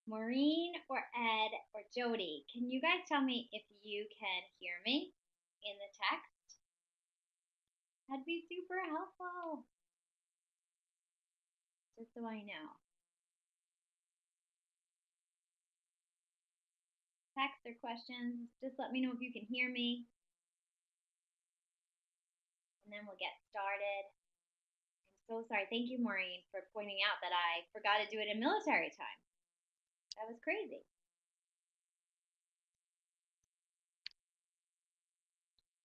Maureen or Ed or Jody, can you guys tell me if you can hear me in the text? That'd be super helpful, just so I know. Text or questions, just let me know if you can hear me, and then we'll get started. I'm so sorry. Thank you, Maureen, for pointing out that I forgot to do it in military time. That was crazy.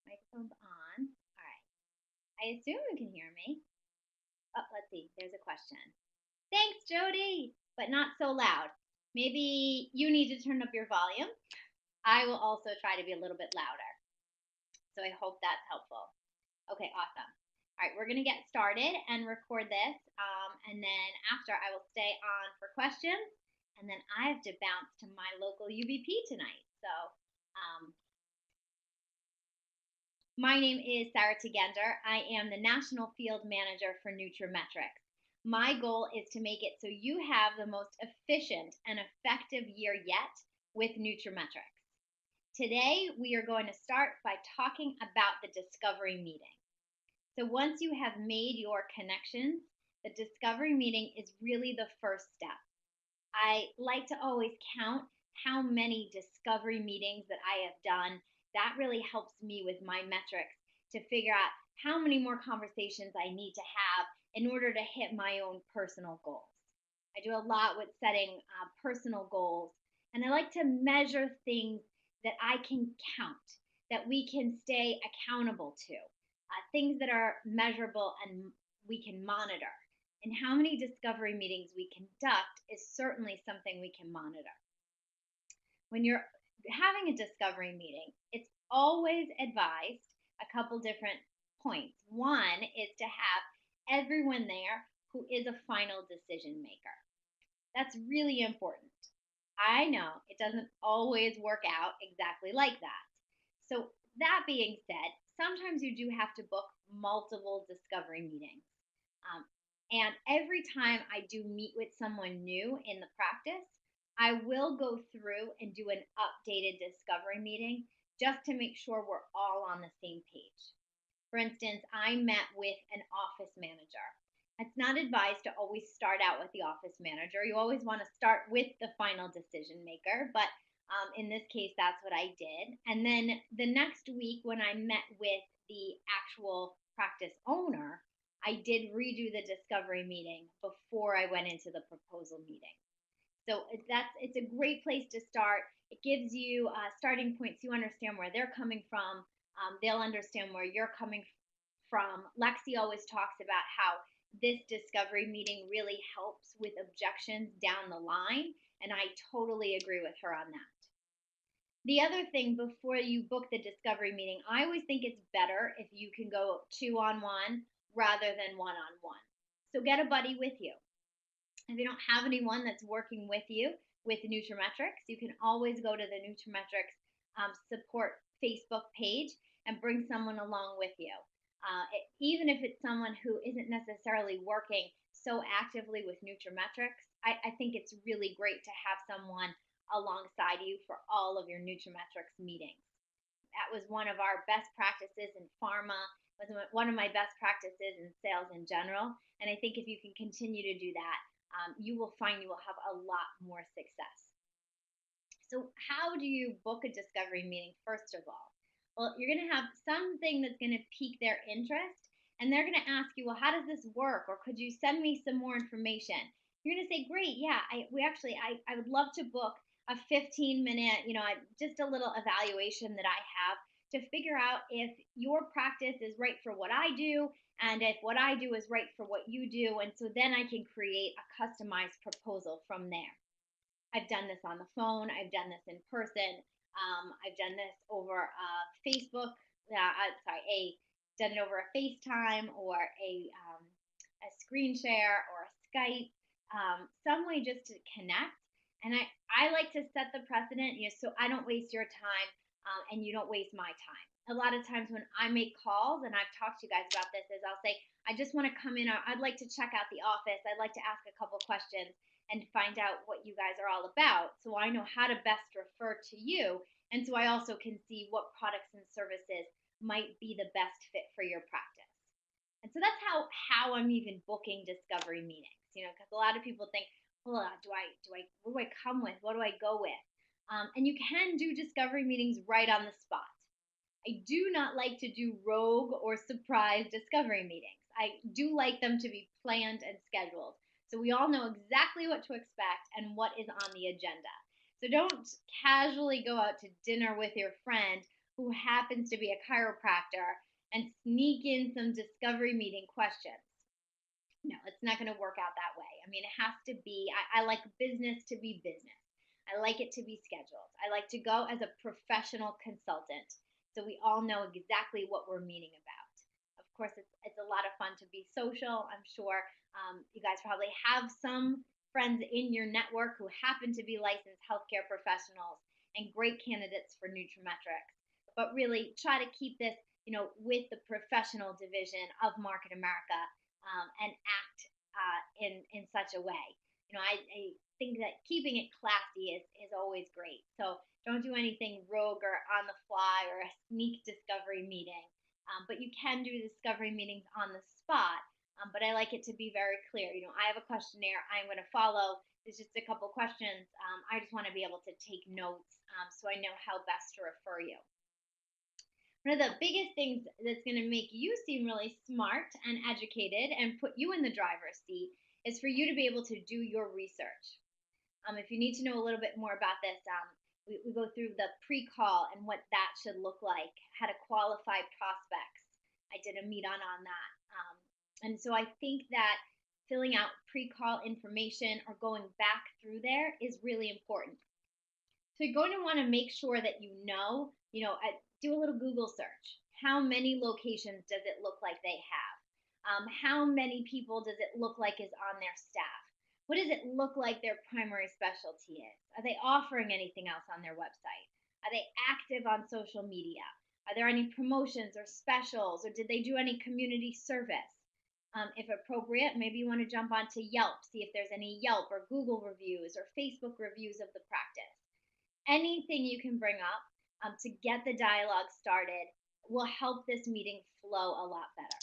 Microphone's on. All right. I assume you can hear me. Oh, let's see. There's a question. Thanks, Jody, but not so loud. Maybe you need to turn up your volume. I will also try to be a little bit louder. So I hope that's helpful. Okay, awesome. All right, we're going to get started and record this. And then after, I will stay on for questions. And then I have to bounce to my local UVP tonight. So my name is Sarah Tugender. I am the National Field Manager for nutraMetrix. My goal is to make it so you have the most efficient and effective year yet with nutraMetrix. Today, we are going to start by talking about the discovery meeting. So once you have made your connections, the discovery meeting is really the first step. I like to always count how many discovery meetings that I have done. That really helps me with my metrics to figure out how many more conversations I need to have in order to hit my own personal goals. I do a lot with setting personal goals, and I like to measure things that I can count, that we can stay accountable to, things that are measurable and we can monitor. And how many discovery meetings we conduct is certainly something we can monitor. When you're having a discovery meeting, it's always advised a couple different points. One is to have everyone there who is a final decision maker. That's really important. I know it doesn't always work out exactly like that. So, that being said, sometimes you do have to book multiple discovery meetings. And every time I do meet with someone new in the practice, I will go through and do an updated discovery meeting just to make sure we're all on the same page. For instance, I met with an office manager. It's not advised to always start out with the office manager. You always want to start with the final decision maker, but in this case, that's what I did. And then the next week, when I met with the actual practice owner, I did redo the discovery meeting before I went into the proposal meeting. So it's a great place to start. It gives you starting points. You understand where they're coming from. They'll understand where you're coming from. Lexi always talks about how this discovery meeting really helps with objections down the line, and I totally agree with her on that. The other thing before you book the discovery meeting, I always think it's better if you can go 2-on-1 rather than 1-on-1. So get a buddy with you. If you don't have anyone that's working with you with nutraMetrix, you can always go to the nutraMetrix support Facebook page and bring someone along with you. Even if it's someone who isn't necessarily working so actively with nutraMetrix, I think it's really great to have someone alongside you for all of your nutraMetrix meetings. That was one of our best practices in pharma, was one of my best practices in sales in general. And I think if you can continue to do that, you will find you will have a lot more success. So, how do you book a discovery meeting, first of all? Well, you're going to have something that's going to pique their interest, and they're going to ask you, well, how does this work? Or could you send me some more information? You're going to say, great, yeah, I would love to book a 15-minute, just a little evaluation that I have to figure out if your practice is right for what I do and if what I do is right for what you do. And so then I can create a customized proposal from there. I've done this on the phone. I've done this in person. I've done this over Facebook. Done it over a FaceTime or a screen share or a Skype. Some way just to connect. And I like to set the precedent, so I don't waste your time and you don't waste my time. A lot of times when I make calls, and I've talked to you guys about this, is I'll say, I just want to come in. I'd like to check out the office. I'd like to ask a couple questions. and find out what you guys are all about, so I know how to best refer to you. And so I also can see what products and services might be the best fit for your practice. And so that's how I'm even booking discovery meetings, because a lot of people think, well, what do I come with? What do I go with? And you can do discovery meetings right on the spot. I do not like to do rogue or surprise discovery meetings. I do like them to be planned and scheduled, so we all know exactly what to expect and what is on the agenda. So don't casually go out to dinner with your friend who happens to be a chiropractor and sneak in some discovery meeting questions. No, it's not going to work out that way. I mean, it has to be, I like business to be business. I like it to be scheduled. I like to go as a professional consultant, so we all know exactly what we're meeting about. Of course, it's a lot of fun to be social. I'm sure you guys probably have some friends in your network who happen to be licensed healthcare professionals and great candidates for nutraMetrix. But really try to keep this, with the professional division of Market America, and act in such a way. I think that keeping it classy is always great. So don't do anything rogue or on the fly or a sneak discovery meeting. But you can do discovery meetings on the spot. But I like it to be very clear. I have a questionnaire I'm going to follow. There's just a couple questions. I just want to be able to take notes, so I know how best to refer you. One of the biggest things that's going to make you seem really smart and educated and put you in the driver's seat is for you to be able to do your research. If you need to know a little bit more about this, we go through the pre-call and what that should look like, how to qualify prospects. I did a meet on that. And so I think that filling out pre-call information or going back through there is really important. So you're going to want to make sure that do a little Google search. How many locations does it look like they have? How many people does it look like is on their staff? What does it look like their primary specialty is? Are they offering anything else on their website? Are they active on social media? Are there any promotions or specials, or did they do any community service? If appropriate, maybe you want to jump onto Yelp, see if there's any Yelp or Google reviews or Facebook reviews of the practice. Anything you can bring up to get the dialogue started will help this meeting flow a lot better.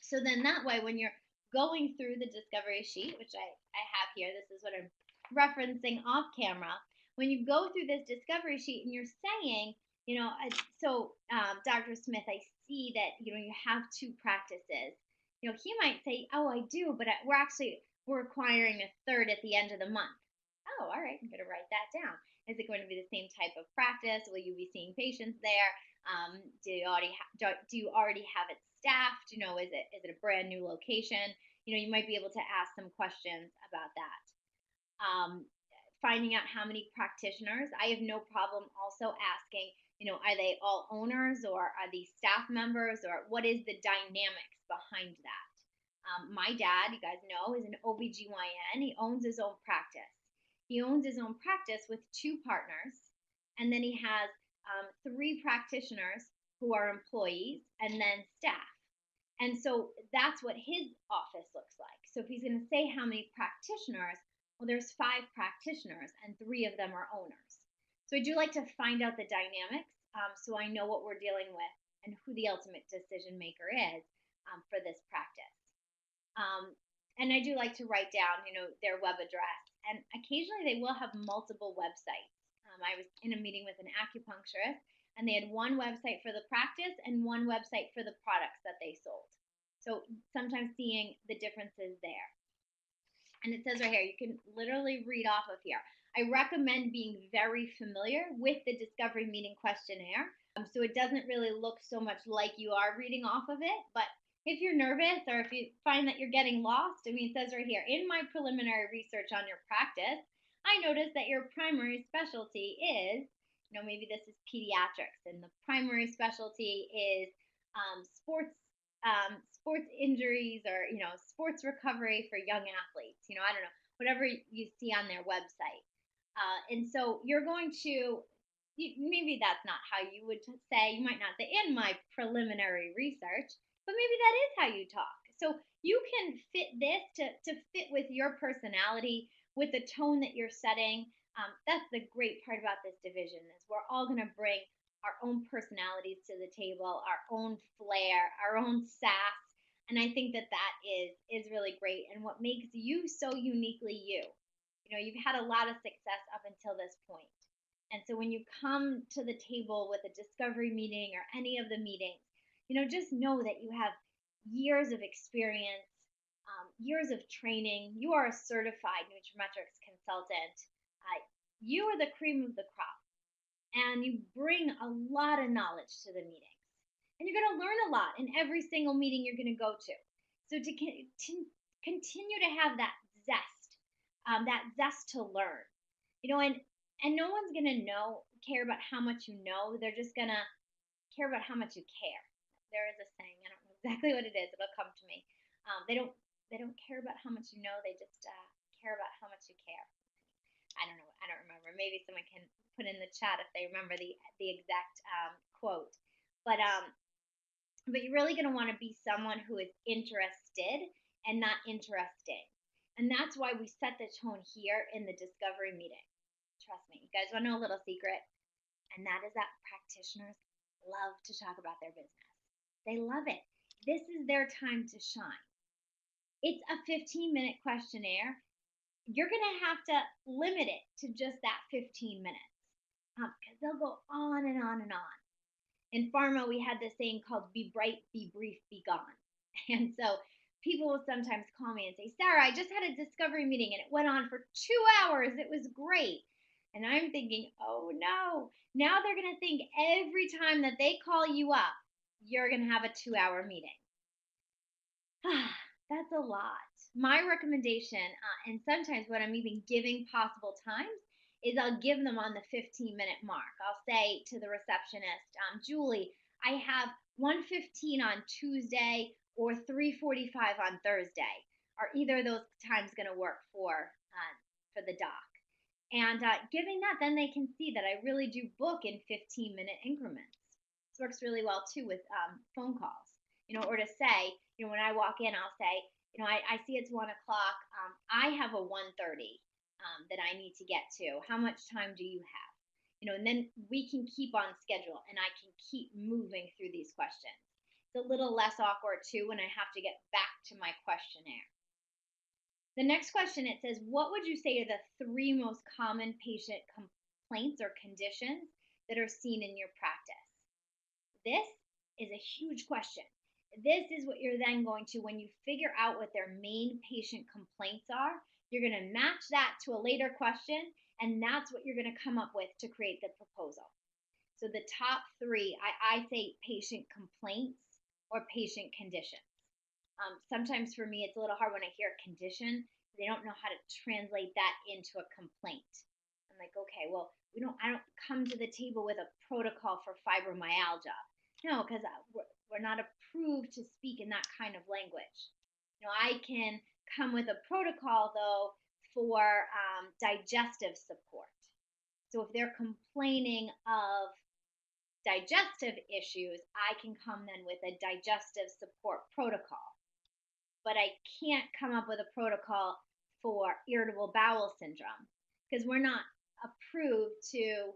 So then that way, when you're going through the discovery sheet, which I have here, this is what I'm referencing off camera. When you go through this discovery sheet and you're saying, Dr. Smith, I see that, you have 2 practices. He might say, oh, I do, but we're requiring a 3rd at the end of the month. Oh, all right, I'm going to write that down. Is it going to be the same type of practice? Will you be seeing patients there? Do you already have it staffed? Is it a brand new location? You might be able to ask some questions about that. Finding out how many practitioners. I have no problem also asking, are they all owners, or are these staff members, or what is the dynamics behind that? My dad, you guys know, is an OBGYN. He owns his own practice. He owns his own practice with 2 partners, and then he has 3 practitioners who are employees and then staff. And so that's what his office looks like. So if he's going to say how many practitioners, well, there's 5 practitioners and 3 of them are owners. So I do like to find out the dynamics, so I know what we're dealing with and who the ultimate decision maker is for this practice. And I do like to write down, their web address. And occasionally they will have multiple websites. I was in a meeting with an acupuncturist, and they had one website for the practice and one website for the products that they sold. So sometimes seeing the differences there. And it says right here, you can literally read off of here. I recommend being very familiar with the discovery meeting questionnaire, so it doesn't really look so much like you are reading off of it. But if you're nervous or if you find that you're getting lost, it says right here, in my preliminary research on your practice, I noticed that your primary specialty is, maybe this is pediatrics, and the primary specialty is sports injuries, or, sports recovery for young athletes. I don't know, whatever you see on their website. And so you're going to, maybe that's not how you would say, you might not say in my preliminary research, but maybe that is how you talk. So you can fit this to fit with your personality, with the tone that you're setting. That's the great part about this division is we're all going to bring our own personalities to the table, our own flair, our own sass, and I think that that is really great and what makes you so uniquely you. You know, you've had a lot of success up until this point. And so when you come to the table with a discovery meeting or any of the meetings, just know that you have years of experience, years of training. You are a certified nutrametrics consultant. You are the cream of the crop, and you bring a lot of knowledge to the meetings. And you're going to learn a lot in every single meeting you're going to go to. So to continue to have that zest to learn, and no one's going to care about how much you know. They're just going to care about how much you care. There is a saying, I don't know exactly what it is. It'll come to me. They don't care about how much you know. They just care about how much you care. I don't know. I don't remember. Maybe someone can put in the chat if they remember the exact quote. But you're really going to want to be someone who is interested and not interesting. And that's why we set the tone here in the discovery meeting. Trust me. You guys want to know a little secret? And that is that practitioners love to talk about their business. They love it. This is their time to shine. It's a 15-minute questionnaire. You're going to have to limit it to just that 15 minutes because they'll go on and on and on. In pharma, we had this saying called be bright, be brief, be gone. And so people will sometimes call me and say, Sarah, I just had a discovery meeting and it went on for 2 hours. It was great. And I'm thinking, oh no, now they're going to think every time that they call you up, you're going to have a 2-hour meeting. That's a lot. My recommendation, and sometimes when I'm even giving possible times, is I'll give them on the 15-minute mark. I'll say to the receptionist, Julie, I have 1:15 on Tuesday or 3:45 on Thursday. Are either of those times going to work for the doc? And giving that, then they can see that I really do book in 15-minute increments. This works really well too with phone calls. Or to say, when I walk in, I'll say, I see it's 1 o'clock. I have a 1:30 that I need to get to. How much time do you have? And then we can keep on schedule and I can keep moving through these questions. It's a little less awkward too when I have to get back to my questionnaire. The next question, it says, what would you say are the 3 most common patient complaints or conditions that are seen in your practice? This is a huge question. This is what you're then going to, when you figure out what their main patient complaints are, you're going to match that to a later question, and that's what you're going to come up with to create the proposal. So the top 3, I say patient complaints or patient conditions. Sometimes for me, it's a little hard when I hear condition. They don't know how to translate that into a complaint. I'm like, okay, well, I don't come to the table with a protocol for fibromyalgia. No, because we're not approved to speak in that kind of language. I can come with a protocol, though, for digestive support. So if they're complaining of digestive issues, I can come then with a digestive support protocol. But I can't come up with a protocol for irritable bowel syndrome because we're not approved to,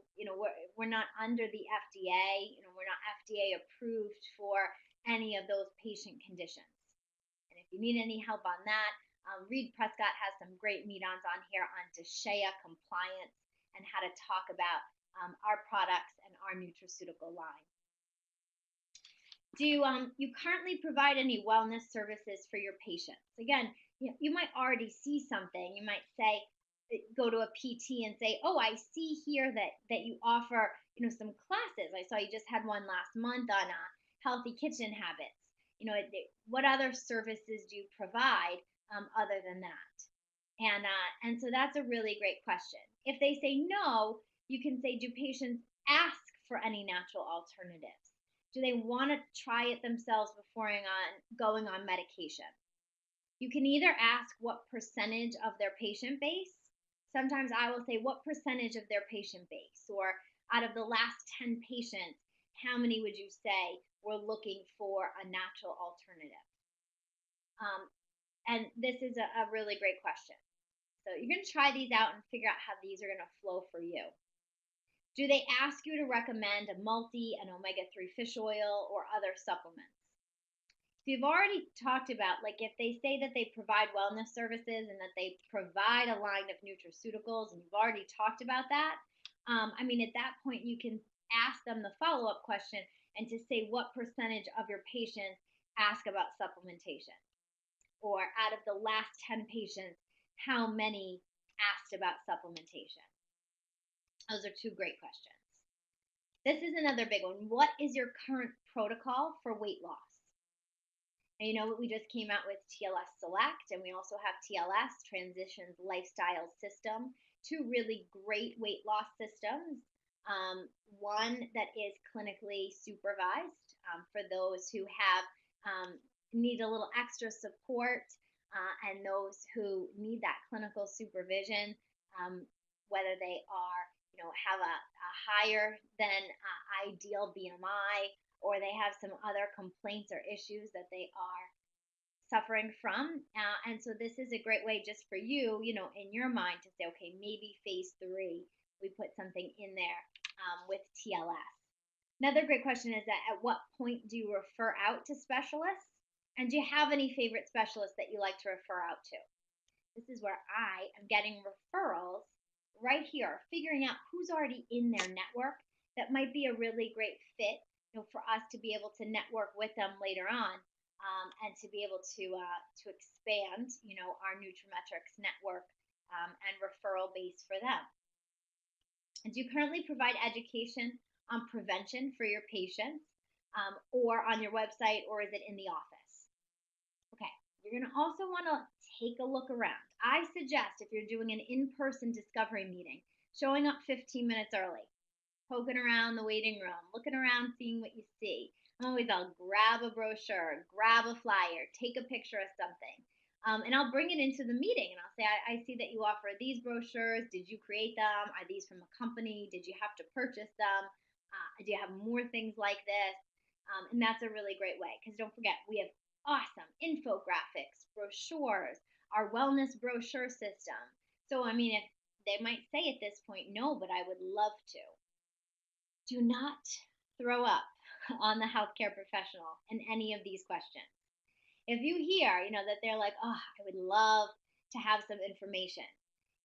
we're not under the FDA, we're not FDA approved for any of those patient conditions. And if you need any help on that, Reed Prescott has some great meet-ons on here on DSHEA compliance and how to talk about our products and our nutraceutical line. Do you currently provide any wellness services for your patients? Again, you might already see something. You might say, go to a PT and say, oh, I see here that you offer, some classes. I saw you just had one last month on healthy kitchen habits. What other services do you provide other than that? And so that's a really great question. If they say no, you can say, do patients ask for any natural alternatives? Do they want to try it themselves before going on medication? You can either ask what percentage of their patient base. Sometimes I will say, what percentage of their patient base? Or out of the last 10 patients, how many would you say were looking for a natural alternative? And this is a really great question. So you're going to try these out and figure out how these are going to flow for you. Do they ask you to recommend a multi, an omega-3 fish oil, or other supplements? So you've already talked about, like, if they say that they provide wellness services and that they provide a line of nutraceuticals, and you've already talked about that, I mean, at that point, you can ask them the follow up question and to say what percentage of your patients ask about supplementation. Or out of the last 10 patients, how many asked about supplementation? Those are two great questions. This is another big one. What is your current protocol for weight loss? And you know what? We just came out with TLS Select, and we also have TLS Transitions Lifestyle System, two really great weight loss systems. One that is clinically supervised for those who have need a little extra support, and those who need that clinical supervision, whether they are, have a higher than ideal BMI, or they have some other complaints or issues that they are suffering from. And so this is a great way just for you, in your mind to say, okay, maybe phase 3, we put something in there with TLS. Another great question is that at what point do you refer out to specialists? And do you have any favorite specialists that you like to refer out to? This is where I am getting referrals right here, figuring out who's already in their network that might be a really great fit, for us to be able to network with them later on, and to be able to expand, our nutraMetrix network and referral base for them. And do you currently provide education on prevention for your patients, or on your website, or is it in the office? Okay, you're going to also want to take a look around. I suggest, if you're doing an in-person discovery meeting, showing up 15 minutes early, poking around the waiting room, looking around, seeing what you see. I'll grab a brochure, grab a flyer, take a picture of something. And I'll bring it into the meeting and I'll say, I see that you offer these brochures. Did you create them? Are these from a company? Did you have to purchase them? Do you have more things like this? And that's a really great way, because don't forget, we have awesome infographics, brochures, our wellness brochure system. So, I mean, if they might say at this point, no, but I would love to. Do not throw up on the healthcare professional in any of these questions. If you hear, that they're like, oh, I would love to have some information,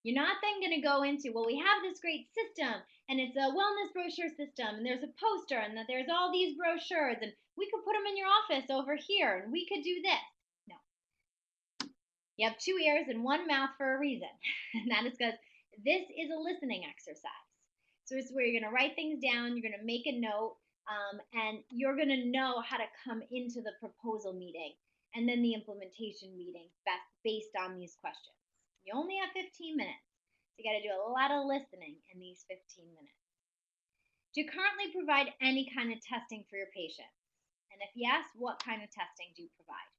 you're not then going to go into, well, we have this great system and it's a wellness brochure system and there's a poster and that there's all these brochures and we could put them in your office over here and we could do this. No. You have 2 ears and 1 mouth for a reason. And that is because this is a listening exercise. So it's where you're going to write things down, you're going to make a note, and you're going to know how to come into the proposal meeting and then the implementation meeting based on these questions. You only have 15 minutes. So you got to do a lot of listening in these 15 minutes. Do you currently provide any kind of testing for your patients? And if yes, what kind of testing do you provide?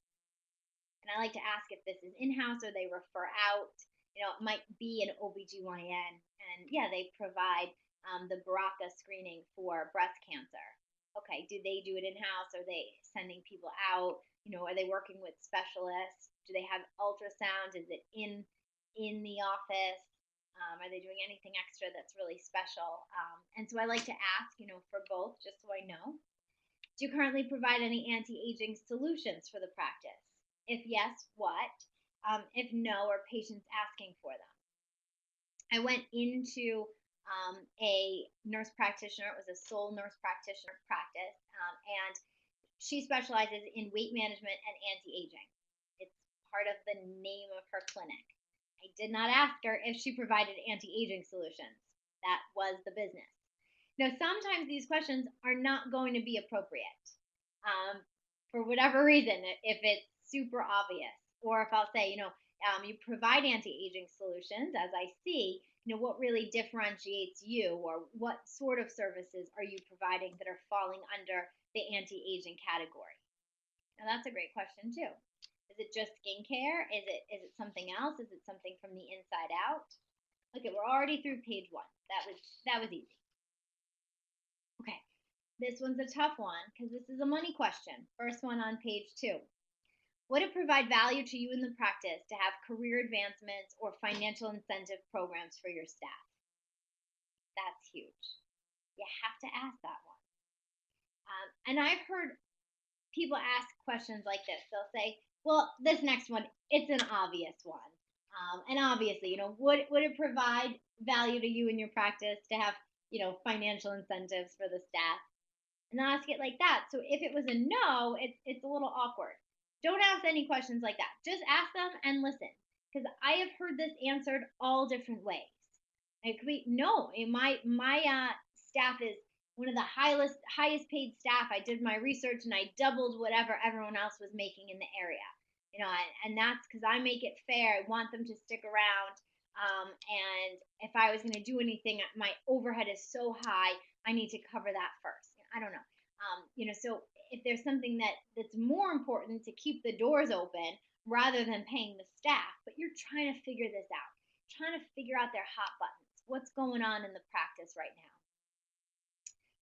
And I like to ask if this is in-house or they refer out. It might be an OBGYN, and yeah, they provide the BRCA screening for breast cancer. Okay, do they do it in-house? Are they sending people out? Are they working with specialists? Do they have ultrasound? Is it in the office? Are they doing anything extra that's really special? And so I like to ask, for both, just so I know. Do you currently provide any anti-aging solutions for the practice? If yes, what? If no, are patients asking for them? I went into a nurse practitioner. It was a sole nurse practitioner practice, and she specializes in weight management and anti-aging. It's part of the name of her clinic. I did not ask her if she provided anti-aging solutions. That was the business. Now, sometimes these questions are not going to be appropriate for whatever reason, if it's super obvious, or if I'll say, you provide anti-aging solutions, as I see, what really differentiates you, or what sort of services are you providing that are falling under the anti-aging category? Now that's a great question too. Is it just skincare? Is it something else? Is it something from the inside out? Okay, we're already through page 1. That was easy. Okay, this one's a tough one because this is a money question. First one on page 2. Would it provide value to you in the practice to have career advancements or financial incentive programs for your staff? That's huge. You have to ask that one. And I've heard people ask questions like this. They'll say, well, this next one, it's an obvious one. And obviously, would it provide value to you in your practice to have, financial incentives for the staff? And I'll ask it like that. So if it was a no, it's a little awkward. Don't ask any questions like that. Just ask them and listen. Because I have heard this answered all different ways. It could be no. My staff is one of the highest paid staff. I did my research and I doubled whatever everyone else was making in the area. And that's because I make it fair. I want them to stick around. And if I was going to do anything, my overhead is so high, I need to cover that first. I don't know. So if there's something that's more important to keep the doors open rather than paying the staff, but you're trying to figure this out, trying to figure out their hot buttons, what's going on in the practice right now.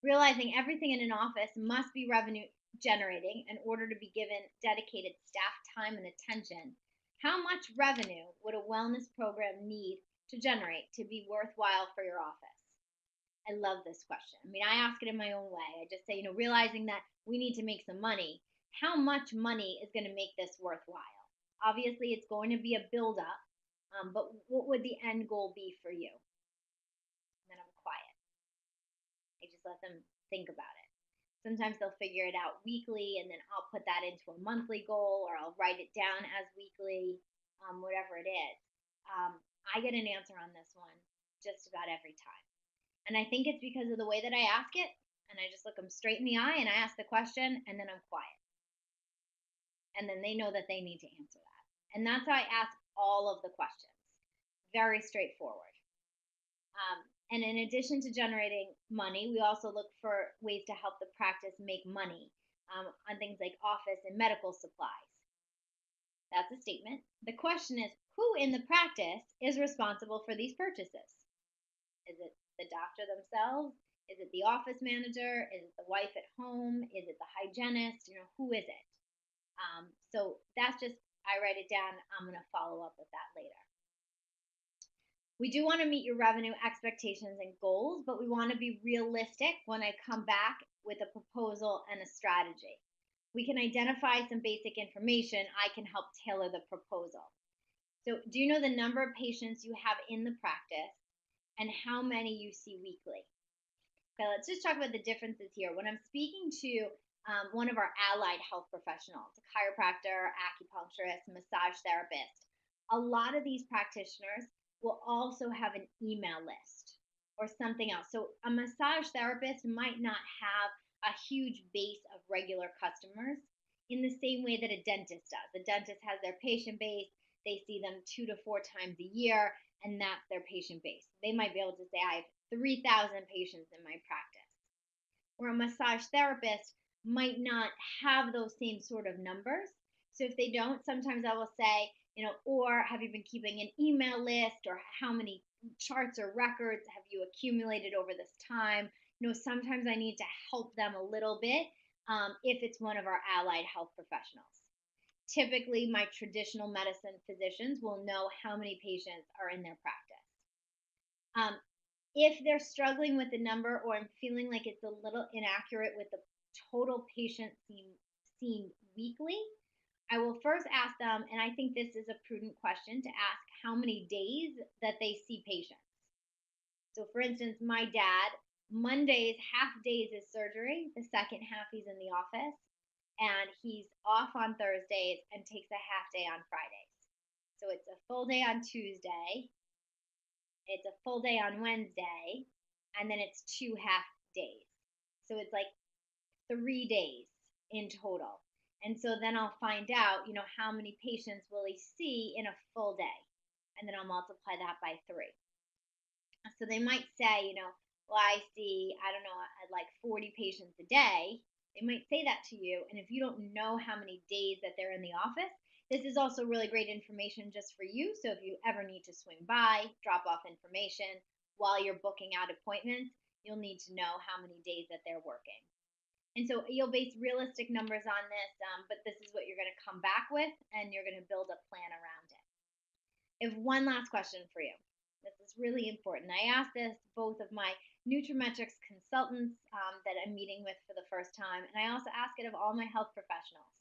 Realizing everything in an office must be revenue generating in order to be given dedicated staff time and attention. How much revenue would a wellness program need to generate to be worthwhile for your office? I love this question. I mean, I ask it in my own way. I just say, realizing that we need to make some money, how much money is going to make this worthwhile? Obviously, it's going to be a buildup, but what would the end goal be for you? And then I'm quiet. I just let them think about it. Sometimes they'll figure it out weekly, and then I'll put that into a monthly goal, or I'll write it down as weekly, whatever it is. I get an answer on this one just about every time. And I think it's because of the way that I ask it, and I just look them straight in the eye and I ask the question, and then I'm quiet. And then they know that they need to answer that. And that's how I ask all of the questions. Very straightforward. And in addition to generating money, we also look for ways to help the practice make money on things like office and medical supplies. That's a statement. The question is, who in the practice is responsible for these purchases? Is it the doctor themselves? Is it the office manager? Is it the wife at home? Is it the hygienist? Who is it? So that's just, I write it down. I'm going to follow up with that later. We do want to meet your revenue expectations and goals, but we want to be realistic when I come back with a proposal and a strategy. We can identify some basic information. I can help tailor the proposal. So do you know the number of patients you have in the practice and how many you see weekly? Okay, let's just talk about the differences here. When I'm speaking to one of our allied health professionals, a chiropractor, acupuncturist, massage therapist, a lot of these practitioners will also have an email list or something else. So a massage therapist might not have a huge base of regular customers in the same way that a dentist does. A dentist has their patient base. They see them 2 to 4 times a year, and that's their patient base. They might be able to say, I have 3,000 patients in my practice. Where a massage therapist might not have those same sort of numbers. So if they don't, sometimes I will say, or have you been keeping an email list, or how many charts or records have you accumulated over this time? Sometimes I need to help them a little bit if it's one of our allied health professionals. Typically, my traditional medicine physicians will know how many patients are in their practice. If they're struggling with the number, or I'm feeling like it's a little inaccurate with the total patients seen weekly, I will first ask them, and I think this is a prudent question to ask, how many days that they see patients. So for instance, my dad, Mondays, half days is surgery. The second half he's in the office, and he's off on Thursdays and takes a half day on Fridays. So it's a full day on Tuesday, it's a full day on Wednesday, and then it's 2 half days. So it's like 3 days in total. And so then I'll find out, how many patients will he see in a full day. And then I'll multiply that by 3. So they might say, well, I see, I don't know, like 40 patients a day. They might say that to you. And if you don't know how many days that they're in the office, this is also really great information just for you. So if you ever need to swing by, drop off information while you're booking out appointments, you'll need to know how many days that they're working. And so you'll base realistic numbers on this, but this is what you're going to come back with, and you're going to build a plan around it. I have one last question for you. This is really important. I asked this both of my nutraMetrix consultants that I'm meeting with for the first time, and I also ask it of all my health professionals.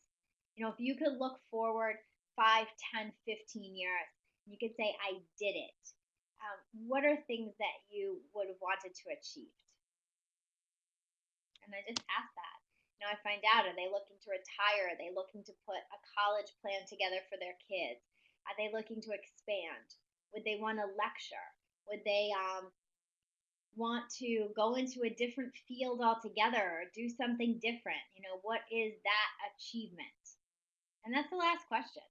If you could look forward 5, 10, 15 years, you could say, I did it. What are things that you would have wanted to achieve? And I just ask that. I find out, are they looking to retire? Are they looking to put a college plan together for their kids? Are they looking to expand? Would they want to lecture? Would they want to go into a different field altogether or do something different? What is that achievement? And that's the last question.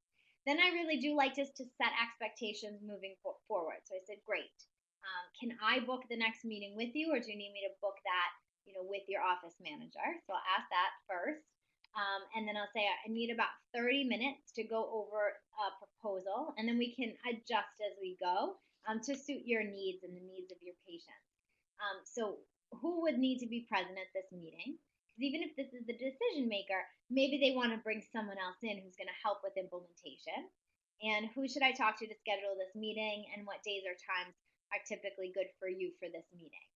Then I really do like just to set expectations moving forward. So I said, great. Can I book the next meeting with you, or do you need me to book that, with your office manager? So I'll ask that first. And then I'll say, I need about 30 minutes to go over a proposal, and then we can adjust as we go to suit your needs and the needs of your patients. So who would need to be present at this meeting? Because even if this is the decision maker, maybe they want to bring someone else in who's going to help with implementation. And who should I talk to schedule this meeting, and what days or times are typically good for you for this meeting?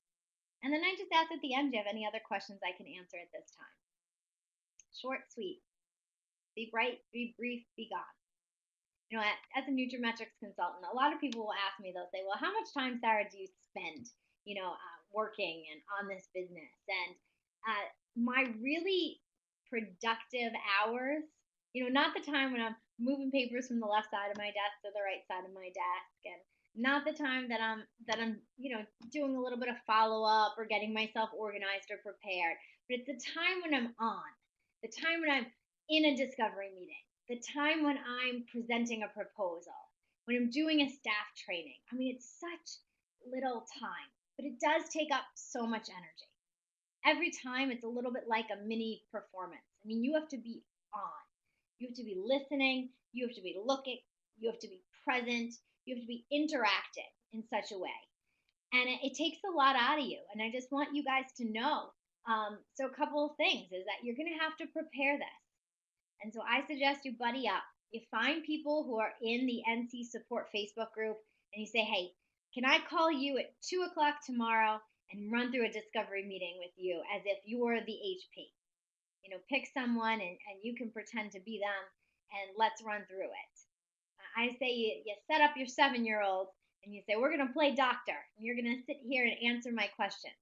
And then I just ask at the end, do you have any other questions I can answer at this time? Short, sweet. Be bright, be brief, be gone. As a nutraMetrix consultant, a lot of people will ask me, they'll say, well, how much time, Sarah, do you spend, working and on this business? And my really productive hours, not the time when I'm moving papers from the left side of my desk to the right side of my desk, and not the time that I'm doing a little bit of follow-up or getting myself organized or prepared, but it's the time when I'm on, the time when I'm in a discovery meeting, the time when I'm presenting a proposal, when I'm doing a staff training. It's such little time, but it does take up so much energy. Every time it's a little bit like a mini performance. You have to be on. You have to be listening. You have to be looking. You have to be present. You have to be interacting in such a way. And it takes a lot out of you. And I just want you guys to know. So a couple of things is that you're going to have to prepare this. And so I suggest you buddy up. You find people who are in the NC Support Facebook group, and you say, hey, can I call you at 2 o'clock tomorrow and run through a discovery meeting with you as if you were the HP? Pick someone and you can pretend to be them, and let's run through it. I say you set up your 7-year-old and you say, we're going to play doctor, and you're going to sit here and answer my questions.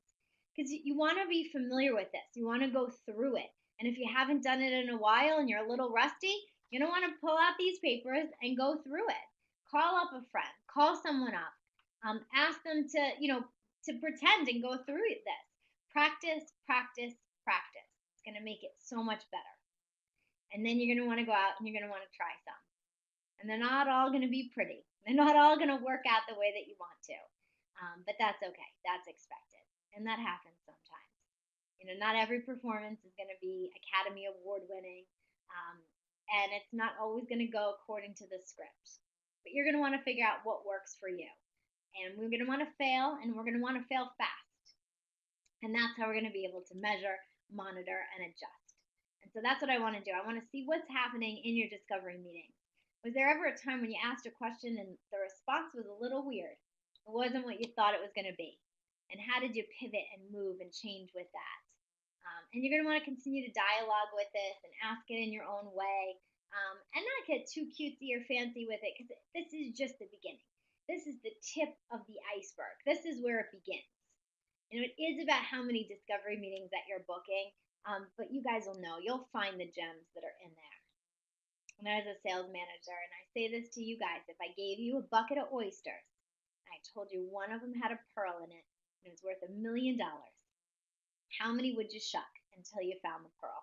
Because you want to be familiar with this. You want to go through it. And if you haven't done it in a while and you're a little rusty, you don't want to pull out these papers and go through it. Call up a friend. Call someone up. Ask them to pretend and go through this. Practice, practice, practice. It's going to make it so much better. And then you're going to want to go out and you're going to want to try some. And they're not all going to be pretty. They're not all going to work out the way that you want to. But that's okay. That's expected. And that happens sometimes. Not every performance is going to be Academy Award winning, and it's not always going to go according to the script. But you're going to want to figure out what works for you. And we're going to want to fail, and we're going to want to fail fast. And that's how we're going to be able to measure, monitor, and adjust. And so that's what I want to do. I want to see what's happening in your discovery meetings. Was there ever a time when you asked a question and the response was a little weird? It wasn't what you thought it was going to be. And how did you pivot and move and change with that? And you're going to want to continue to dialogue with this and ask it in your own way, and not get too cutesy or fancy with it, because this is just the beginning. This is the tip of the iceberg. This is where it begins. It is about how many discovery meetings that you're booking, but you guys will know. You'll find the gems that are in there. And as a sales manager, and I say this to you guys, if I gave you a bucket of oysters, and I told you one of them had a pearl in it, and it was worth $1 million, how many would you shuck until you found the pearl?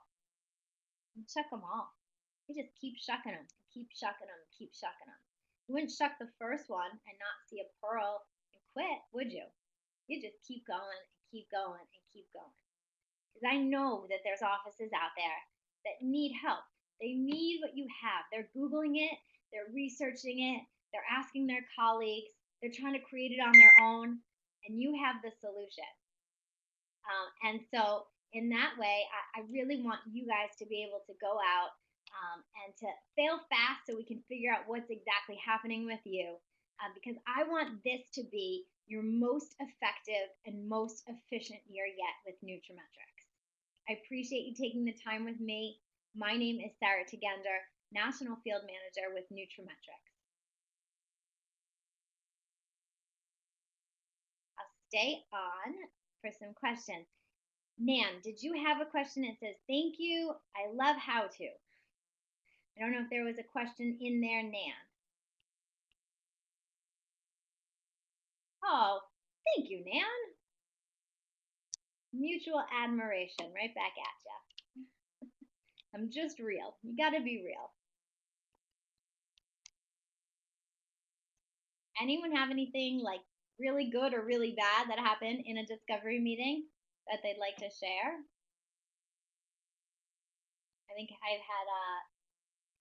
You shuck them all. You just keep shucking them, keep shucking them, keep shucking them. You wouldn't shuck the first one and not see a pearl and quit, would you? You just keep going and keep going and keep going. Because I know that there's offices out there that need help. They need what you have. They're Googling it, they're researching it, they're asking their colleagues, they're trying to create it on their own, and you have the solution. And so in that way, I really want you guys to be able to go out and to fail fast so we can figure out what's exactly happening with you. Because I want this to be your most effective and most efficient year yet with nutraMetrix. I appreciate you taking the time with me. My name is Sarah Tugender, National Field Manager with nutraMetrix. I'll stay on for some questions. Nan, did you have a question? It says, thank you. I love how to. I don't know if there was a question in there, Nan. Oh, thank you, Nan. Mutual admiration right back at you. I'm just real. You got to be real. Anyone have anything like really good or really bad that happened in a discovery meeting that they'd like to share? I think I've had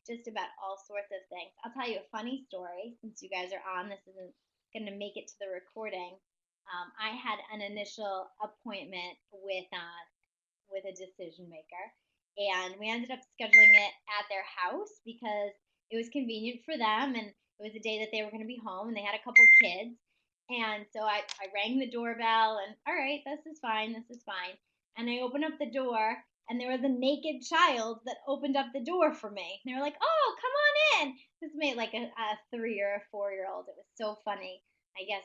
just about all sorts of things. I'll tell you a funny story since you guys are on. This isn't going to make it to the recording. I had an initial appointment with a decision maker, and we ended up scheduling it at their house because it was convenient for them, and it was a day that they were going to be home, and they had a couple kids. And so I rang the doorbell, and all right, this is fine, this is fine. And I opened up the door, and there was a naked child that opened up the door for me. And they were like, "Oh, come on in." This made like a 3 or a 4-year-old. It was so funny. I guess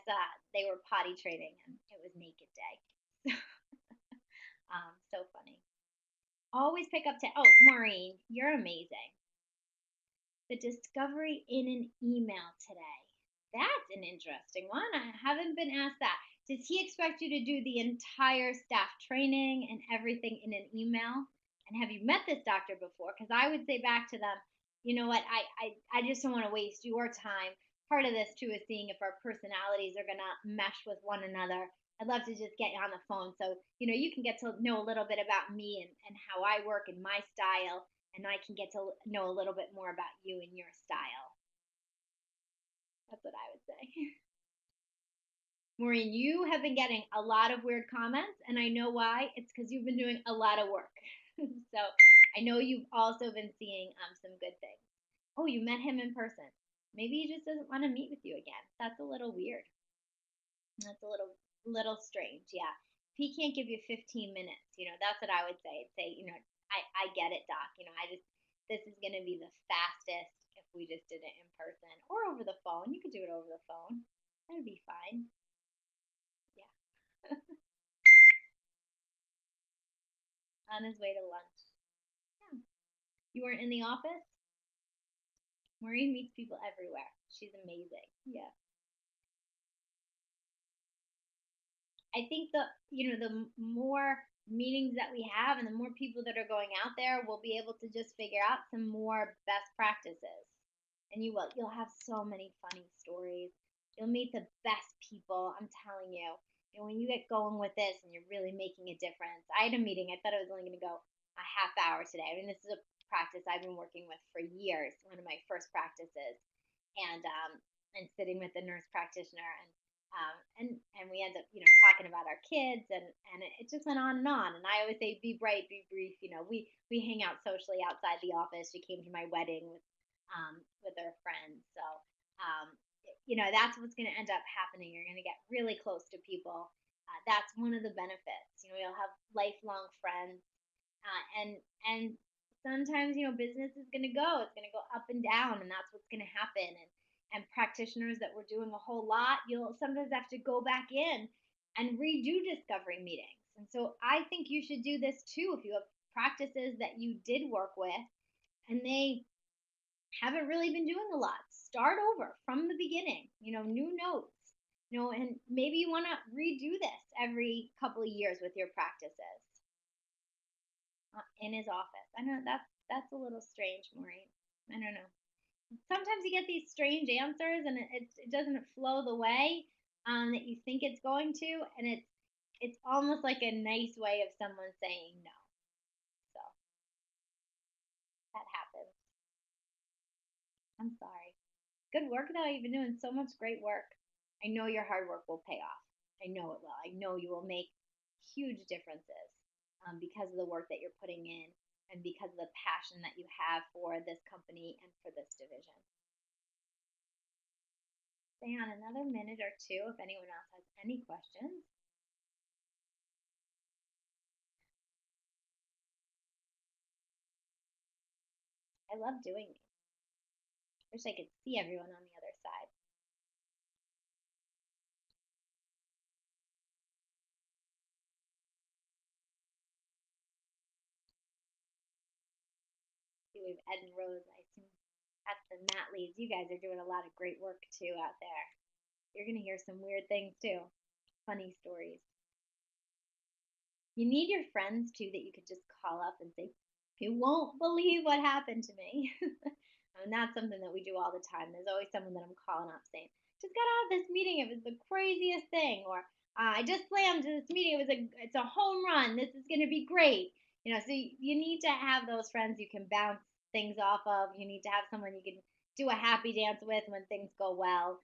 they were potty training, and it was naked day. So funny. Always pick up to. Oh, Maureen, you're amazing. The discovery in an email today. That's an interesting one. I haven't been asked that. Does he expect you to do the entire staff training and everything in an email? And have you met this doctor before? Because I would say back to them, you know what, I just don't want to waste your time. Part of this too is seeing if our personalities are gonna mesh with one another. I'd love to just get you on the phone so you can get to know a little bit about me and how I work and my style, and I can get to know a little bit more about you and your style. That's what I would say. Maureen, you have been getting a lot of weird comments, and I know why. It's because you've been doing a lot of work. So I know you've also been seeing some good things. Oh, you met him in person. Maybe he just doesn't want to meet with you again. That's a little weird. That's a little strange. Yeah. If he can't give you 15 minutes, that's what I would say. I'd say, I get it, doc. This is going to be the fastest if we just did it in person or over the phone. You could do it over the phone. That'd be fine. Yeah. On his way to lunch. Yeah. You weren't in the office? Maureen meets people everywhere. She's amazing. Yeah. I think the more meetings that we have and the more people that are going out there, we'll be able to just figure out some more best practices. And you'll have so many funny stories. You'll meet the best people. I'm telling you. When you get going with this and you're really making a difference. I had a meeting. I thought I was only going to go a half hour today. I mean, this is a practice I've been working with for years. One of my first practices, and sitting with the nurse practitioner, and we end up talking about our kids, and it just went on. And I always say, be bright, be brief. We hang out socially outside the office. She came to my wedding with her friends, so that's what's going to end up happening. You're going to get really close to people. That's one of the benefits. You'll have lifelong friends, and sometimes business is going to go. It's going to go up and down, and that's what's going to happen. And practitioners that were doing a whole lot, you'll sometimes have to go back in and redo discovery meetings. And so I think you should do this too. If you have practices that you did work with and they haven't really been doing a lot, start over from the beginning, new notes, and maybe you want to redo this every couple of years with your practices in his office. I know that's a little strange, Maureen. I don't know. Sometimes you get these strange answers and it doesn't flow the way that you think it's going to, and it's almost like a nice way of someone saying no. So that happens. I'm sorry. Good work though. You've been doing so much great work. I know your hard work will pay off. I know it will. I know you will make huge differences. because of the work that you're putting in and because of the passion that you have for this company and for this division. Stay on another minute or two if anyone else has any questions. I love doing these. Wish I could see everyone on the other side. See, we have Ed and Rose. I assume that's the mat leads. You guys are doing a lot of great work too out there. You're going to hear some weird things too. Funny stories. You need your friends too that you could just call up and say, you won't believe what happened to me. And that's something that we do all the time. There's always someone that I'm calling up saying, just got out of this meeting. It was the craziest thing. Or I just slammed to this meeting. It's a home run. This is going to be great. So you need to have those friends you can bounce things off of. You need to have someone you can do a happy dance with when things go well.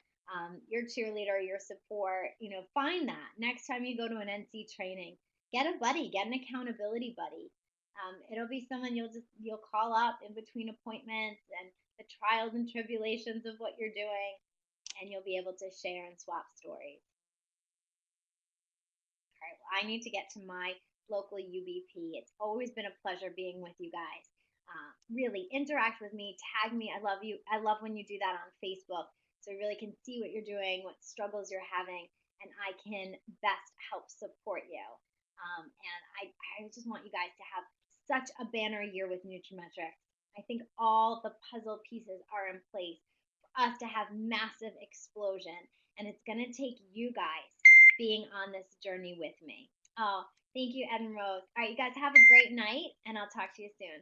Your cheerleader, your support, find that next time you go to an NC training. Get a buddy, get an accountability buddy. It'll be someone you'll call up in between appointments and the trials and tribulations of what you're doing, and you'll be able to share and swap stories. All right, well, I need to get to my local UBP. It's always been a pleasure being with you guys. Really interact with me, tag me. I love you. I love when you do that on Facebook, so I really can see what you're doing, what struggles you're having, and I can best help support you. And I just want you guys to have such a banner year with nutraMetrix. I think all the puzzle pieces are in place for us to have massive explosion, and it's going to take you guys being on this journey with me. Oh, thank you, Ed and Rose. All right, you guys have a great night, and I'll talk to you soon.